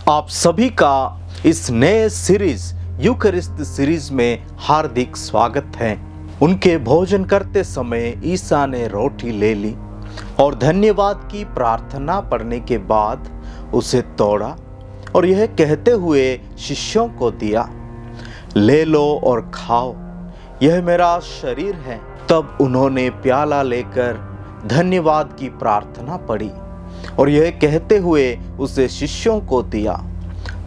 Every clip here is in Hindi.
आप सभी का इस नए सीरीज यूकरिस्त सीरीज में हार्दिक स्वागत है। उनके भोजन करते समय ईसा ने रोटी ले ली और धन्यवाद की प्रार्थना पढ़ने के बाद उसे तोड़ा और यह कहते हुए शिष्यों को दिया, ले लो और खाओ, यह मेरा शरीर है। तब उन्होंने प्याला लेकर धन्यवाद की प्रार्थना पढ़ी और यह कहते हुए उसे शिष्यों को दिया,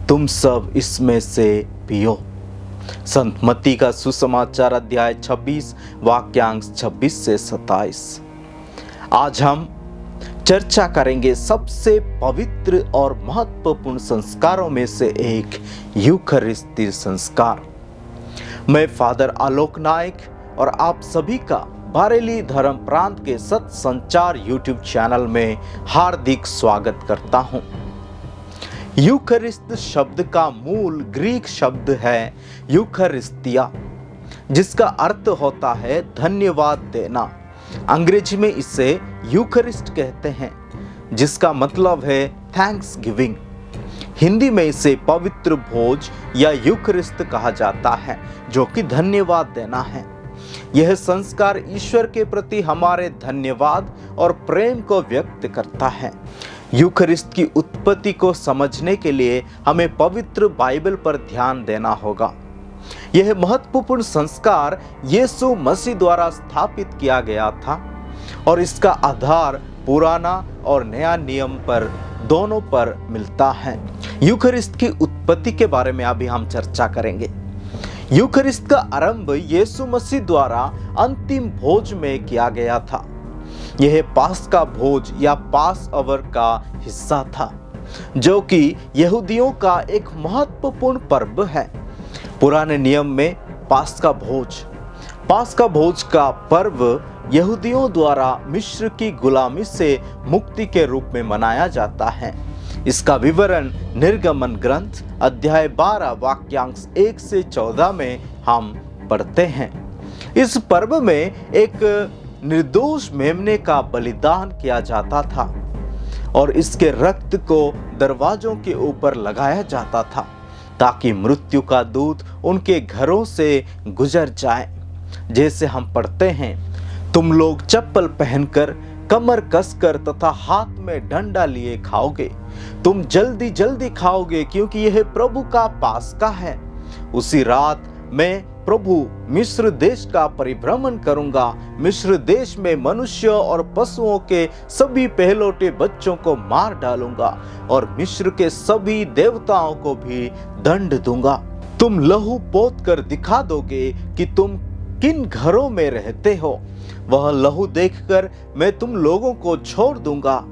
तुम सब इसमें से पियो। संत मत्ती का सुसमाचार अध्याय 26 वाक्यांश 26 से 27। आज हम चर्चा करेंगे सबसे पवित्र और महत्वपूर्ण संस्कारों में से एक यूकरिस्ती संस्कार। मैं फादर आलोक नायक और आप सभी का बारेली धर्म प्रांत के सत्य संचार यूट्यूब चैनल में हार्दिक स्वागत करता हूं। यूकरिस्त शब्द का मूल ग्रीक शब्द है यूकरिस्तिया, जिसका अर्थ होता है धन्यवाद देना। अंग्रेजी में इसे यूकरिस्ट कहते हैं, जिसका मतलब है थैंक्स गिविंग। हिंदी में इसे पवित्र भोज या यूकरिस्त कहा जाता है, जो कि धन्यवाद देना है। यह संस्कार ईश्वर के प्रति हमारे धन्यवाद और प्रेम को व्यक्त करता है। यूकरिस्त की उत्पत्ति को समझने के लिए हमें पवित्र बाइबल पर ध्यान देना होगा। यह महत्वपूर्ण संस्कार यीशु मसीह द्वारा स्थापित किया गया था और इसका आधार पुराना और नया नियम पर दोनों पर मिलता है। यूकरिस्त की उत्पत्ति के बारे में अभी हम चर्चा करेंगे। यूकरिस्त का आरंभ यीशु मसीह द्वारा अंतिम भोज में किया गया था। यह पास्का भोज या पास ओवर का हिस्सा था, जो कि यहूदियों का एक महत्वपूर्ण पर्व है। पुराने नियम में पास्का भोज का पर्व यहूदियों द्वारा मिस्र की गुलामी से मुक्ति के रूप में मनाया जाता है। इसका विवरण निर्गमन ग्रंथ अध्याय 12 वाक्यांश 1 से 14 में हम पढ़ते हैं। इस पर्व में एक निर्दोष मेमने का बलिदान किया जाता था और इसके रक्त को दरवाजों के ऊपर लगाया जाता था, ताकि मृत्यु का दूत उनके घरों से गुजर जाए। जैसे हम पढ़ते हैं, तुम लोग चप्पल पहनकर कमर कसकर तथा हाथ में डंडा लिए खाओगे। तुम जल्दी जल्दी खाओगे, क्योंकि यह प्रभु का पास्का है। उसी रात मैं प्रभु मिस्र देश का परिभ्रमण करूंगा। मिस्र देश में मनुष्य और पशुओं के सभी पहलौठे बच्चों को मार डालूंगा और मिस्र के सभी देवताओं को भी दंड दूंगा। तुम लहू पोत कर दिखा दोगे कि तुम किन घरों में रहते हो। वह लहू देखकर मैं तुम लोगों को छोड़ दूंगा।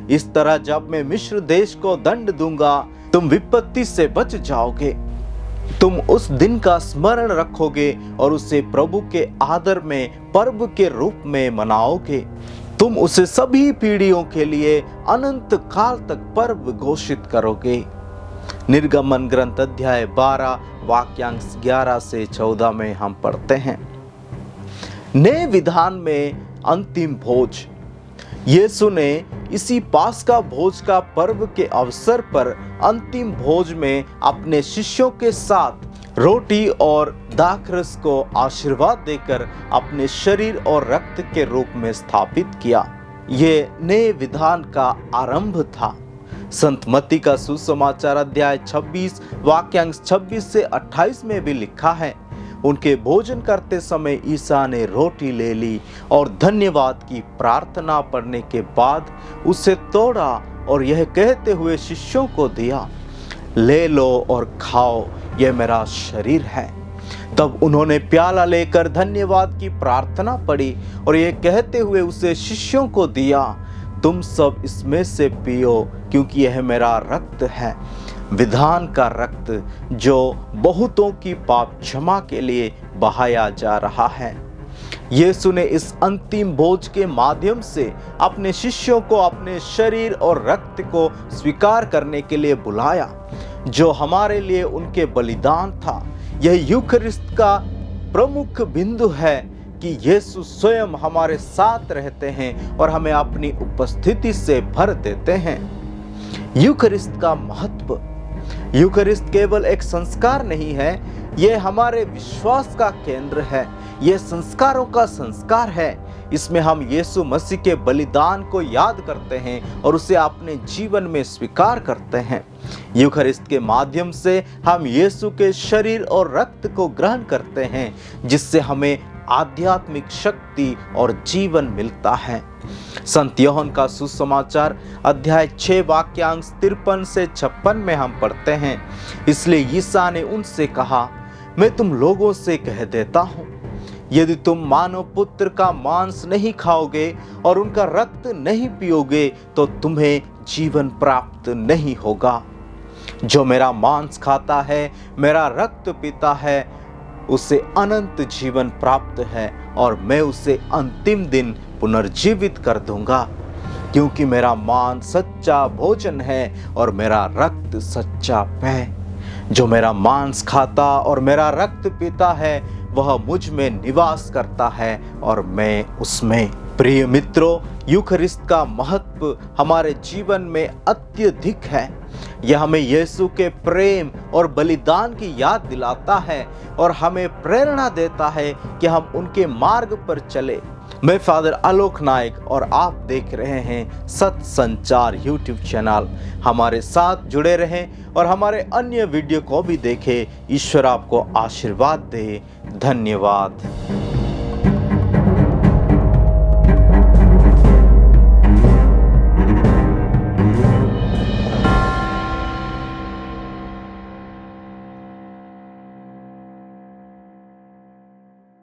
इस तरह जब मैं मिस्र देश को दंड दूंगा, तुम विपत्ति से बच जाओगे। तुम उस दिन का स्मरण रखोगे और उसे प्रभु के आदर में पर्व के रूप में मनाओगे। तुम उसे सभी पीढ़ियों के लिए अनंत काल तक पर्व घोषित करोगे। निर्गमन ग्रंथ अध्याय 12 वाक्यांश 11 से 14 में हम पढ़ते हैं। नए विधान में अंतिम भोज। यीशु ने इसी पास्का भोज का पर्व के अवसर पर अंतिम भोज में अपने शिष्यों के साथ रोटी और दाखरस को आशीर्वाद देकर अपने शरीर और रक्त के रूप में स्थापित किया। ये नए विधान का आरंभ था। संत मत्ती का सुसमाचार अध्याय 26 वाक्यांश 26 से 28 में भी लिखा है, उनके भोजन करते समय ईसा ने रोटी ले ली और धन्यवाद की प्रार्थना पढ़ने के बाद उसे तोड़ा और यह कहते हुए शिष्यों को दिया, ले लो और खाओ, यह मेरा शरीर है। तब उन्होंने प्याला लेकर धन्यवाद की प्रार्थना पढ़ी और यह कहते हुए उसे शिष्यों को दिया, तुम सब इसमें से पियो, क्योंकि यह मेरा रक्त है, विधान का रक्त, जो बहुतों की पाप क्षमा के लिए बहाया जा रहा है। यीशु ने इस अंतिम भोज के माध्यम से अपने शिष्यों को अपने शरीर और रक्त को स्वीकार करने के लिए बुलाया, जो हमारे लिए उनके बलिदान था। यह यूकरिस्त का प्रमुख बिंदु है कि यीशु स्वयं हमारे साथ रहते हैं और हमें अपनी उपस्थिति से भर देते हैं। यूकरिस्त का महत्व। यूखरिस्ट केवल एक संस्कार नहीं है, यह हमारे विश्वास का केंद्र है। यह संस्कारों का संस्कार है। इसमें हम यीशु मसीह के बलिदान को याद करते हैं और उसे अपने जीवन में स्वीकार करते हैं। यूखरिस्ट के माध्यम से हम यीशु के शरीर और रक्त को ग्रहण करते हैं, जिससे हमें आध्यात्मिक शक्ति और जीवन मिलता है। संत यूहन्ना का सुसमाचार अध्याय 6 वाक्यांश 53 से 56 में हम पढ़ते हैं, इसलिए यीशु ने उनसे कहा, मैं तुम लोगों से कह देता हूँ, यदि तुम मानव पुत्र का मांस नहीं खाओगे और उनका रक्त नहीं पियोगे तो तुम्हें जीवन प्राप्त नहीं होगा। जो मेरा मांस खाता है, मेरा रक्त पीता है, उसे अनंत जीवन प्राप्त है और मैं उसे अंतिम दिन पुनर्जीवित कर दूंगा, क्योंकि मेरा मांस सच्चा भोजन है और मेरा रक्त सच्चा पेय। जो मेरा मांस खाता और मेरा रक्त पीता है, वह मुझ में निवास करता है और मैं उसमें। प्रिय मित्रों, यूखरिस्ट का महत्व हमारे जीवन में अत्यधिक है। यह हमें यीशु के प्रेम और बलिदान की याद दिलाता है और हमें प्रेरणा देता है कि हम उनके मार्ग पर चले। मैं फादर आलोक नायक और आप देख रहे हैं सत्य संचार यूट्यूब चैनल। हमारे साथ जुड़े रहें और हमारे अन्य वीडियो को भी देखें। ईश्वर आपको आशीर्वाद दे। धन्यवाद।